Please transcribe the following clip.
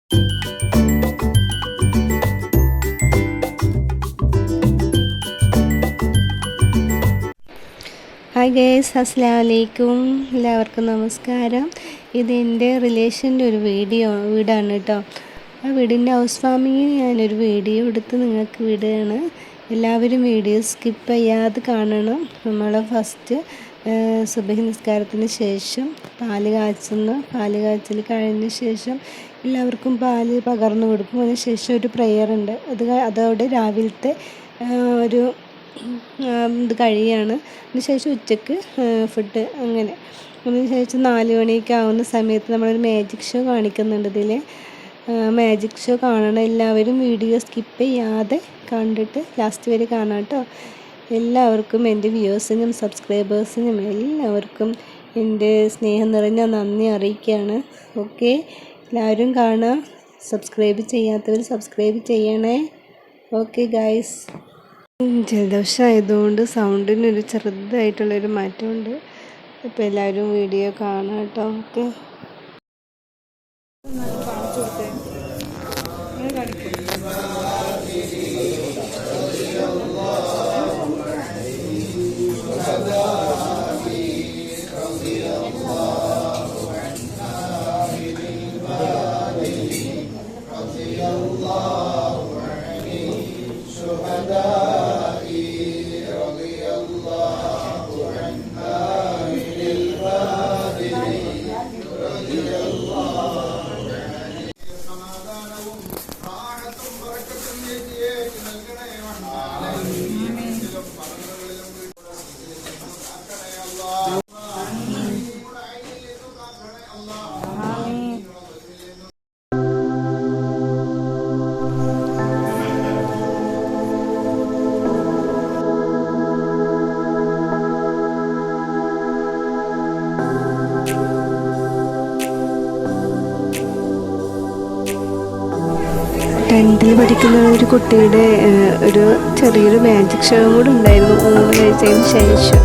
Hi guys, അസ്സലാമു അലൈക്കും. എല്ലാവർക്കും നമസ്കാരം. ഇതെൻ്റെ റിലേഷൻ്റെ ഒരു വീടാണ് കേട്ടോ. ആ വീടിൻ്റെ ഹൗസ് വാമിങ്ങിന് ഞാനൊരു വീഡിയോ എടുത്ത് നിങ്ങൾക്ക് വിടുകയാണ്. എല്ലാവരും വീഡിയോ സ്കിപ്പ് ചെയ്യാതെ കാണണം. നമ്മൾ ഫസ്റ്റ് സുബഹി നിസ്കാരത്തിന് ശേഷം പാല് കാച്ചൽ കഴിഞ്ഞ ശേഷം എല്ലാവർക്കും പാല് പകർന്നു കൊടുക്കും. അതിന് ശേഷം ഒരു പ്രെയർ ഉണ്ട്. അതോടെ രാവിലത്തെ ഒരു ഇത് കഴിയാണ്. അതിനുശേഷം ഉച്ചക്ക് ഫുഡ്. അങ്ങനെ അതിനുശേഷം 4 മണിയൊക്കെ ആവുന്ന സമയത്ത് നമ്മളൊരു മാജിക് ഷോ കാണിക്കുന്നുണ്ട്. ഇതിൽ മാജിക് ഷോ കാണണം. എല്ലാവരും വീഡിയോ സ്കിപ്പ് ചെയ്യാതെ കണ്ടിട്ട് ലാസ്റ്റ് വരെ കാണാം കേട്ടോ. എല്ലാവർക്കും എൻ്റെ വ്യൂവേഴ്സിനും സബ്സ്ക്രൈബേഴ്സിനും എല്ലാവർക്കും എൻ്റെ സ്നേഹം നിറഞ്ഞ നന്ദി അറിയിക്കുകയാണ്. ഓക്കെ, എല്ലാവരും കാണാം. സബ്സ്ക്രൈബ് ചെയ്യാത്തവർ സബ്സ്ക്രൈബ് ചെയ്യണേ. Okay guys. ജലദോഷം ആയതുകൊണ്ട് സൗണ്ടിനൊരു ചെറുതായിട്ടുള്ളൊരു മാറ്റമുണ്ട്. അപ്പോൾ എല്ലാവരും വീഡിയോ കാണാം കേട്ടോ. ഓക്കെ, ടെൻത്തിൽ പഠിക്കുന്ന ഒരു കുട്ടിയുടെ ഒരു ചെറിയൊരു മാജിക് ഷോ കൂടെ ഉണ്ടായിരുന്നു 3 ആഴ്ചയ്ക്ക് ശേഷം.